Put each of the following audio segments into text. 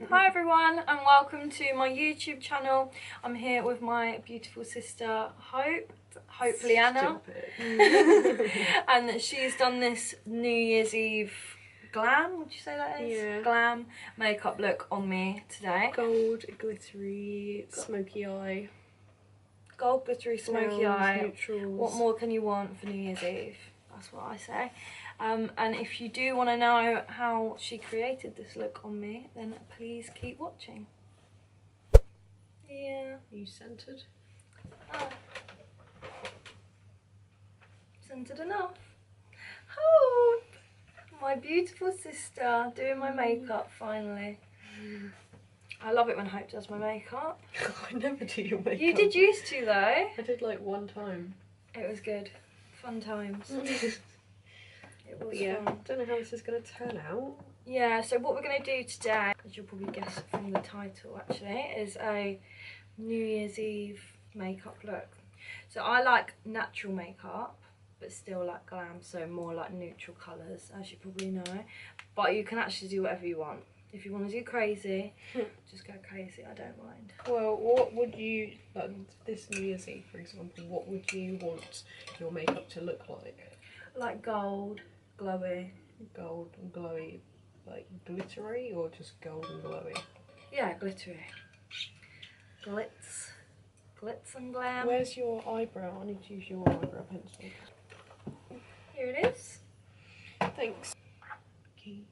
Hi everyone and welcome to my YouTube channel. I'm here with my beautiful sister hopefully Anna. And she's done this New Year's Eve glam, would you say that is? Yeah. Glam makeup look on me today. Gold, glittery, smoky eye. Gold, glittery, smoky eye. Neutrals. What more can you want for New Year's Eve? That's what I say. And if you do want to know how she created this look on me, then please keep watching. Yeah. Are you centered? Centered enough. Oh, my beautiful sister doing my makeup finally. I love it when Hope does my makeup. I never do your makeup. You did used to though. I did like one time. It was good. Fun times. It was fun. fun. Don't know how this is going to turn out. Yeah, so what we're going to do today, as you'll probably guess from the title actually, is a New Year's Eve makeup look. So I like natural makeup, but still like glam, so more like neutral colours, as you probably know. But you can actually do whatever you want. If you want to do crazy, just go crazy, I don't mind. Well, what would you, like this New Year's Eve for example, what would you want your makeup to look like? Like gold, glowy. Gold and glowy, like glittery or just gold and glowy? Yeah, glittery. Glitz. Glitz and glam. Where's your eyebrow? I need to use your eyebrow pencil. Here it is. Thanks. Okay.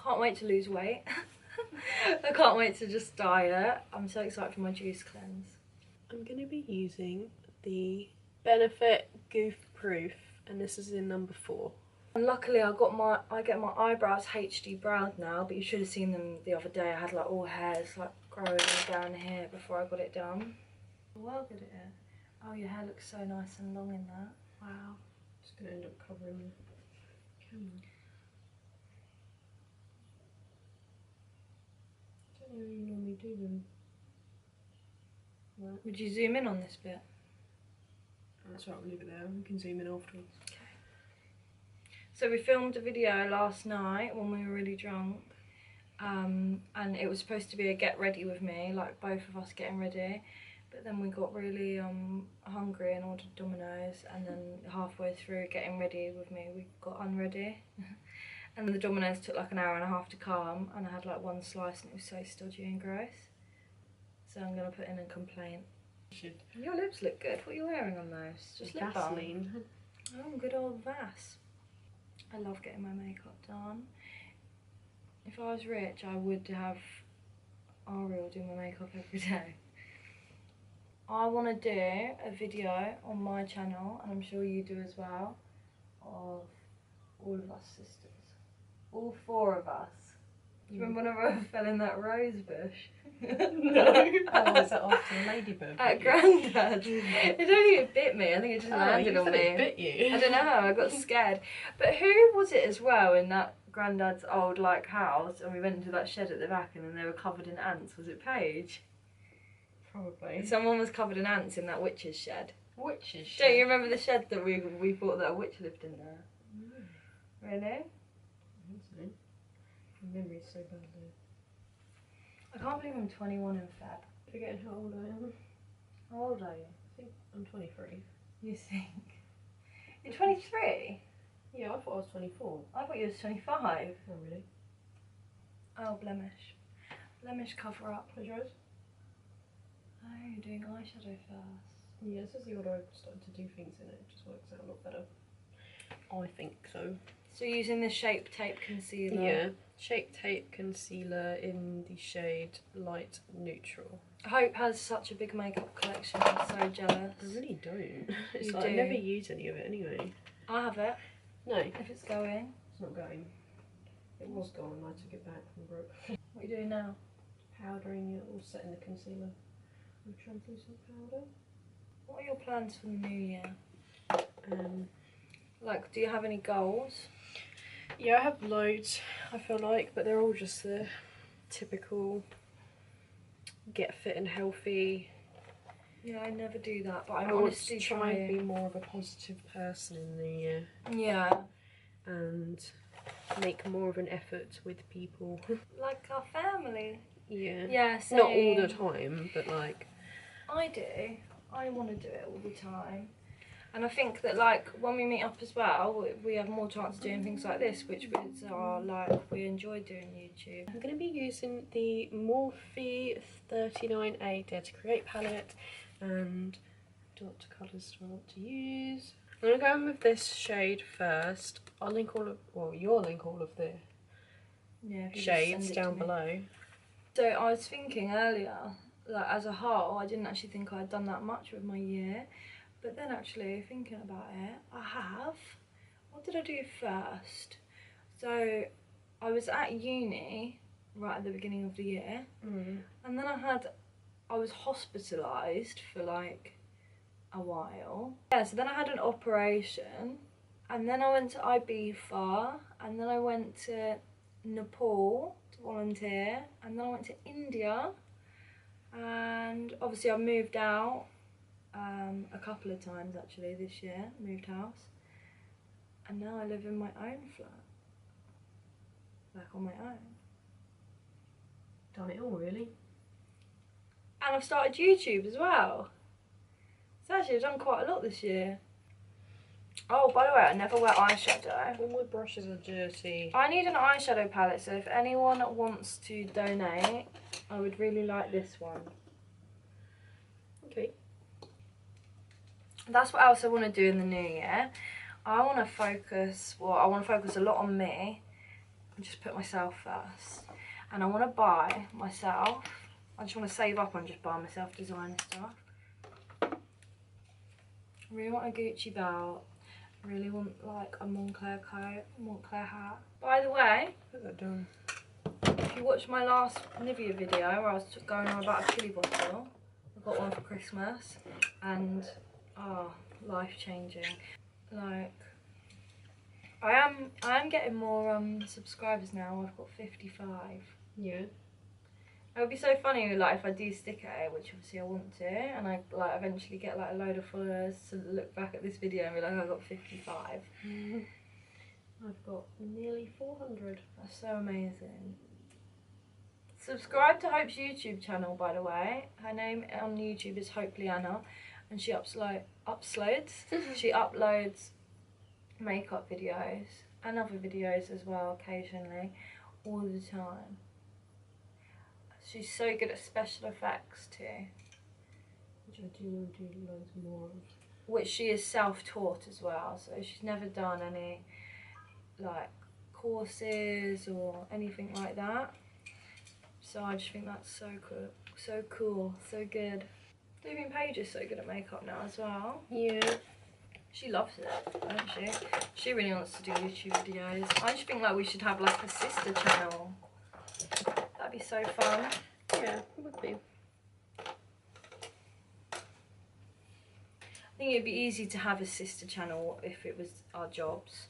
Can't wait to lose weight. I can't wait to just diet. I'm so excited for my juice cleanse. I'm going to be using the Benefit Goof Proof, and this is in number 4. And luckily I get my eyebrows HD browed now, but you should have seen them the other day. I had like all hairs like growing down here before I got it done. Well good at it. Oh, your hair looks so nice and long in that. Wow. Just going to end up covering the camera. I don't know how you normally do them. Right. Would you zoom in on this bit? That's right, we'll leave it there. We can zoom in afterwards. Okay. So we filmed a video last night when we were really drunk. And it was supposed to be a get ready with me, like both of us getting ready. But then we got really hungry and ordered Domino's, and then halfway through getting ready with me we got unready. And the Domino's took like an hour and a half to come, and I had like one slice and it was so stodgy and gross. So I'm going to put in a complaint. Your lips look good. What are you wearing on those? Just lip balm? Vaseline. Oh, good old Vass. I love getting my makeup done. If I was rich, I would have Ariel do my makeup every day. I want to do a video on my channel, and I'm sure you do as well, of all of us sisters. All 4 of us. Do you remember when I fell in that rose bush? No. Oh, was that after a ladybird? At Grandad's. It don't even bit me, I think it just landed on me. It bit you. I don't know, I got scared. But who was it as well in that Grandad's old like house, and we went into that shed at the back and then they were covered in ants? Was it Paige? Probably. Someone was covered in ants in that witch's shed. Witch's shed? Don't you remember the shed that we thought that a witch lived in there? No. Really? I think so. My memory's so bad though. I can't believe I'm 21 in Feb. Forgetting how old I am. How old are you? I think I'm 23. You think? You're 23? Yeah, I thought I was 24. I thought you was 25. Oh, really? Oh, blemish. Blemish cover up. How's yours? Oh, you're doing eyeshadow first. Yeah, this is the order I've started to do things in. It just works out a lot better. I think so. So you're using the Shape Tape concealer? Yeah. Shape Tape concealer in the shade Light Neutral. Hope has such a big makeup collection. I'm so jealous. I really don't. It's You like do. I never use any of it anyway. I have it. No, If it's going. it's not going. It was gone. I took it back from Brooke. What are you doing now? Powdering it or setting the concealer with translucent powder. What are your plans for the new year? Like, do you have any goals? Yeah, I have loads, I feel like, but they're all just the typical get fit and healthy, Yeah, I never do that, but I I want honestly to try and be more of a positive person in the year. Yeah. And make more of an effort with people. Like our family. Yeah. Yeah, same. Not all the time, but like... I do. I want to do it all the time. And I think that, like, when we meet up as well, we have more chance of doing things like this, which are, like, we enjoy doing YouTube. I'm going to be using the Morphe 39A Dare to Create palette and watercolours I want to use. I'm going to go in with this shade first. I'll link all of, well, you'll link all of the shades down below. So I was thinking earlier, like, as a whole, I didn't actually think I'd done that much with my year. But then actually, thinking about it, I have. What did I do first? So I was at uni right at the beginning of the year. And then I was hospitalised for like a while. Yeah, so then I had an operation. And then I went to Ibiza. And then I went to Nepal to volunteer. And then I went to India. And obviously I moved out. A couple of times actually this year, moved house, and now I live in my own flat, like on my own. Done it all, really. And I've started YouTube as well, so actually I've done quite a lot this year. Oh, by the way, I never wear eyeshadow. All my brushes are dirty. I need an eyeshadow palette, so if anyone wants to donate, I would really like this one. Okay. That's what else I want to do in the new year. I want to focus, well, I want to focus a lot on me and just put myself first. And I want to buy myself, I just want to save up and just buy myself designer stuff. I really want a Gucci belt. I really want like a Moncler coat, a Moncler hat. By the way, Put that down. if you watched my last Nivea video where I was going on about a chili bottle, I got one for Christmas and oh, life changing. Like, I am getting more subscribers now. I've got 55. Yeah. It would be so funny, like, if I do stick at it, which obviously I want to, and I like eventually get like a load of followers to look back at this video and be like, I got 55. I've got nearly 400. That's so amazing. Subscribe to Hope's YouTube channel, by the way. Her name on YouTube is Hope Liana. And she she uploads makeup videos and other videos as well occasionally, all the time. She's so good at special effects too. Which I do want to do loads more of. Which she is self-taught as well, so she's never done any like courses or anything like that. So I just think that's so cool, so good. Living Paige is so good at makeup now as well. Yeah. She loves it, doesn't she? She really wants to do YouTube videos. I just think like we should have like a sister channel. That'd be so fun. Yeah, it would be. I think it'd be easy to have a sister channel if it was our jobs.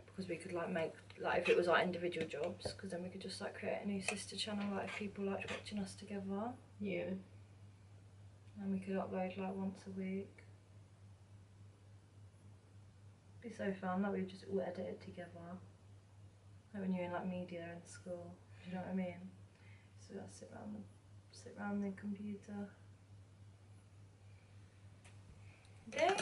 Because we could like make, like if it was our individual jobs. Because then we could just like create a new sister channel like if people liked watching us together. Yeah. And we could upload like once a week. It'd be so fun that we just all edit it together. Like when you're in like media in school, do you know what I mean? So I sit around the computer. Damn!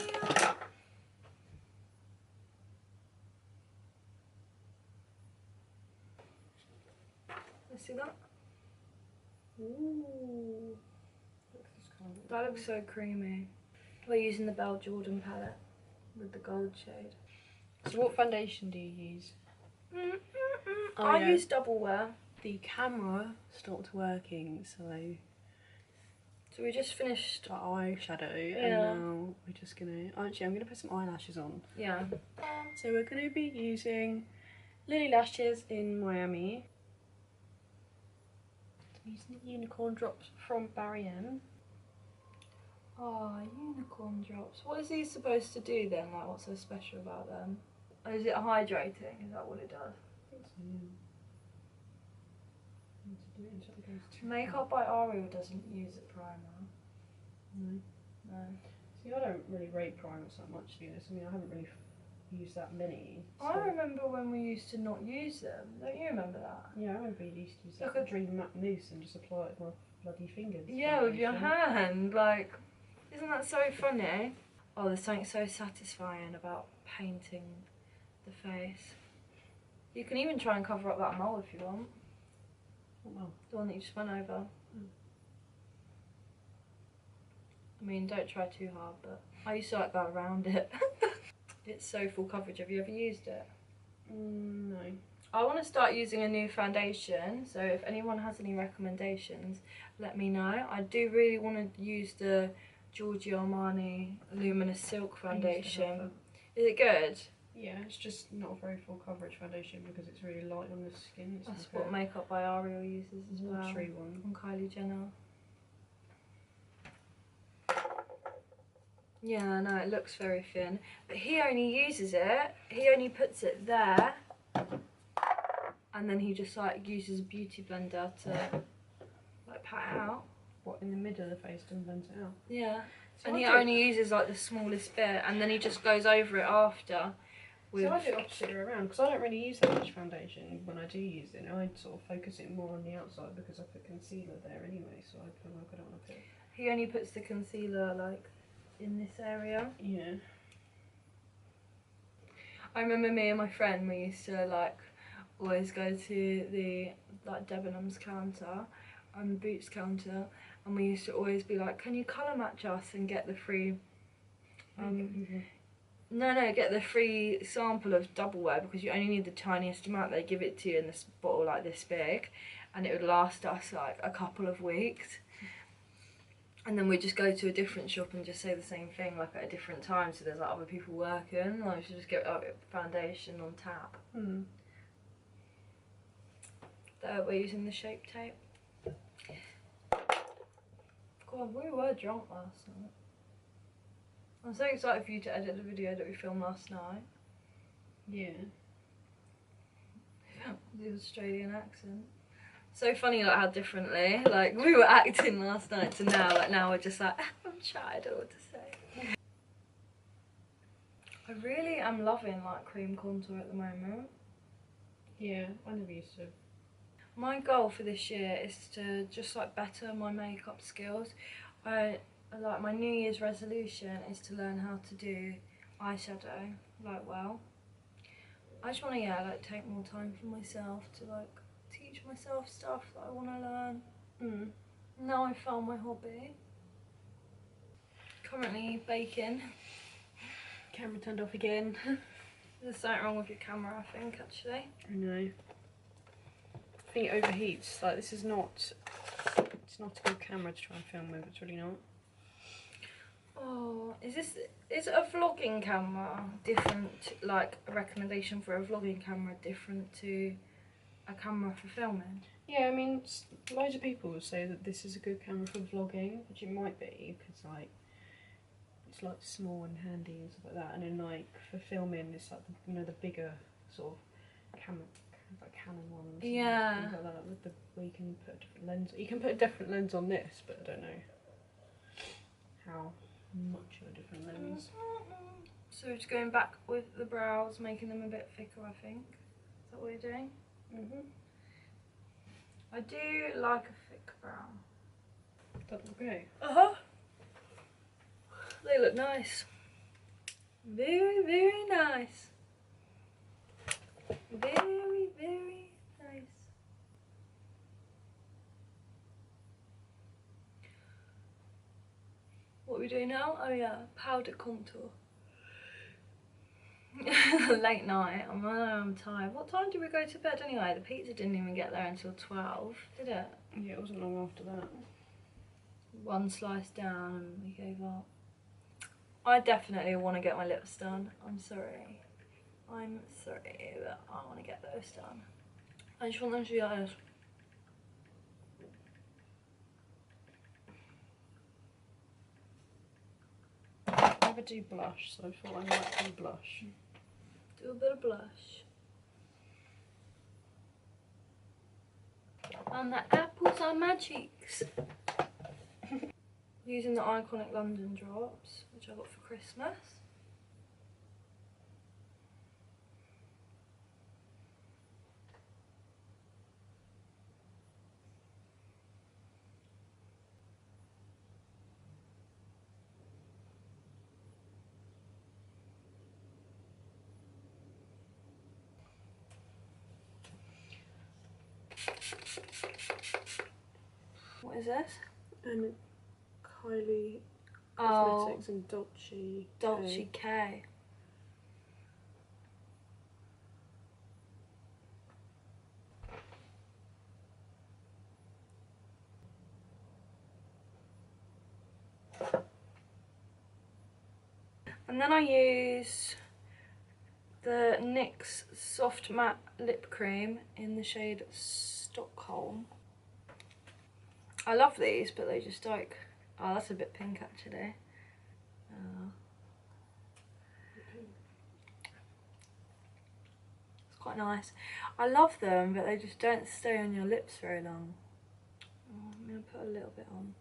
Let's see that. Ooh. That looks so creamy. We're using the Belle Jordan palette with the gold shade. So what foundation do you use? I use Double Wear. The camera stopped working, so we just finished our eyeshadow, and now we're just gonna, actually I'm gonna put some eyelashes on. Yeah. So we're gonna be using Lily Lashes in Miami. I'm using the Unicorn Drops from Barry M. Oh, unicorn drops. What is these supposed to do then? Like, what's so special about them? Oh, is it hydrating? Is that what it does? I think so, yeah. Makeup by Ariel doesn't use a primer. No. No. See, I don't really rate primers that much, to be honest. I mean, I haven't really used that many. So. I remember when we used to not use them. Don't you remember that? Yeah, I remember you used to use Look that at Dream Matte Mousse and just apply it with my bloody fingers. Yeah, with your hand. Like, isn't that so funny? Oh, there's something so satisfying about painting the face. You can even try and cover up that mole if you want. What mole? The one that you just went over. I mean, don't try too hard, but I used to like go around it. It's so full coverage. Have you ever used it? No. I want to start using a new foundation, so if anyone has any recommendations, let me know. I do really want to use the Giorgio Armani Luminous Silk foundation. Is it good? Yeah, it's just not a very full coverage foundation because it's really light on the skin. It's That's like what Makeup by Ariel uses as well. watery one. On Kylie Jenner. Yeah, no, it looks very thin. But he only uses it, he only puts it there. And then he just like uses a beauty blender to like pat it out. What, in the middle of the face to blend it out? Yeah. So and I he do- only uses like the smallest bit and then he just goes over it after. With... So I do it opposite way around because I don't really use that much foundation. When I do use it, I sort of focus it more on the outside because I put concealer there anyway, so I feel like I don't want to put... He only puts the concealer like in this area. Yeah. I remember me and my friend, we used to like always go to the like Debenhams counter and Boots counter, and we used to always be like, can you colour match us and get the free get the free sample of double wear, because you only need the tiniest amount. They give it to you in this bottle like this big and it would last us like a couple of weeks. And then we just go to a different shop and just say the same thing like at a different time, so there's like other people working. Like, we should just get foundation on tap. We're using the Shape Tape. God, we were drunk last night. I'm so excited for you to edit the video that we filmed last night. Yeah. The Australian accent. So funny like how differently like we were acting last night to now. Like now we're just like, I'm shy, I don't know what to say. I really am loving like cream contour at the moment. Yeah, I never used to. My goal for this year is to just like better my makeup skills. Like my New Year's resolution is to learn how to do eyeshadow like well. I just want to like take more time for myself to like teach myself stuff that I want to learn. Now I've found my hobby. Currently baking. Camera turned off again. There's something wrong with your camera, I think, actually. I know. I think it overheats. Like, this is not... It's not a good camera to try and film with. It's really not. Oh, is it a vlogging camera different, like a recommendation for a vlogging camera different to a camera for filming? Yeah, I mean, loads of people will say that this is a good camera for vlogging, which it might be, because like it's like small and handy and stuff like that. And then like for filming, it's like the bigger sort of camera, like Canon ones. Yeah. And things like that, with where you can put a different lens. You can put a different lens on this, but I don't know how much of a different lens. So we're just going back with the brows, making them a bit thicker, I think. Is that what you're doing? I do like a thick brow. That's okay. They look nice. Very, very nice. Very, very nice. What are we doing now? Oh yeah, powder contour. Late night. I'm tired. What time did we go to bed anyway? The pizza didn't even get there until 12, did it? Yeah, it wasn't long after that. One slice down and we gave up. I definitely want to get my lips done. I'm sorry, but I want to get those done. I just want them to be like this. I never do blush, so I thought I might do blush. Do a bit of blush. And the apples on my cheeks. Using the Iconic London drops, which I got for Christmas. What is this? And Kylie Oh, Cosmetics and Dolce K. And then I use the NYX Soft Matte Lip Cream in the shade Stockholm. I love these, but they just like, oh, that's a bit pink actually. It's quite nice. I love them, but they just don't stay on your lips very long. Oh, I'm going to put a little bit on.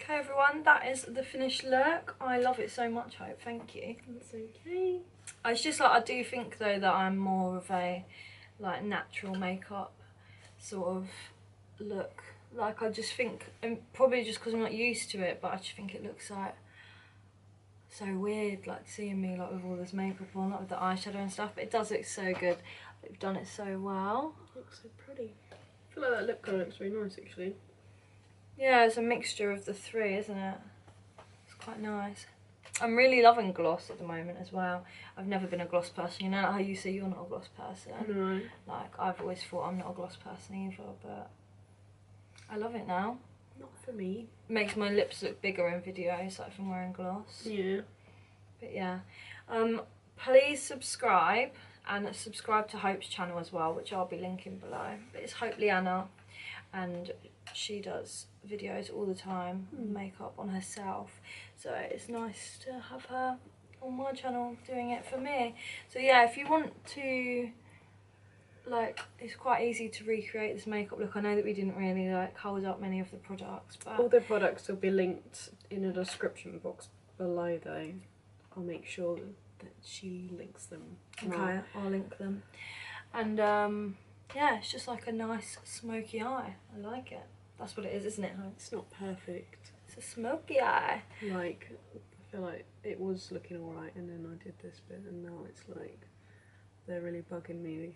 Okay everyone, that is the finished look. I love it so much, Hope, thank you. That's okay. It's just like, I do think though that I'm more of a like natural makeup sort of look. Like I just think, and probably just because I'm not used to it, but I just think it looks like so weird, like seeing me like with all this makeup on, like with the eyeshadow and stuff, but it does look so good. They've done it so well. It looks so pretty. I feel like that lip colour looks very nice actually. Yeah, it's a mixture of the three, isn't it? It's quite nice. I'm really loving gloss at the moment as well. I've never been a gloss person. You know how you say you're not a gloss person? No. Like, I've always thought I'm not a gloss person either, but I love it now. Not for me. Makes my lips look bigger in videos, like from wearing gloss. Yeah. But yeah. Please subscribe, and subscribe to Hope's channel as well, which I'll be linking below. But it's Hope Liana, and she does videos all the time, makeup on herself, so it's nice to have her on my channel doing it for me. So yeah, if you want to, like, it's quite easy to recreate this makeup look. I know that we didn't really like hold up many of the products, but all the products will be linked in a description box below though. I'll make sure that she links them. okay, I'll link them. And yeah, it's just like a nice smoky eye. I like it. That's what it is, isn't it, Hope? It's not perfect. It's a smoky eye. Like, I feel like it was looking alright and then I did this bit and now it's like they're really bugging me,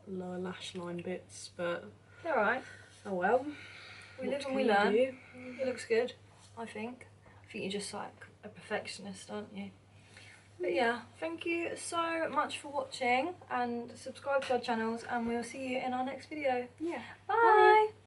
the lower lash line bits, but They're alright. oh well. We What live and can we you learn. do? It looks good, I think. I think you're just like a perfectionist, aren't you? But yeah, thank you so much for watching, and subscribe to our channels, and we'll see you in our next video. Yeah. Bye!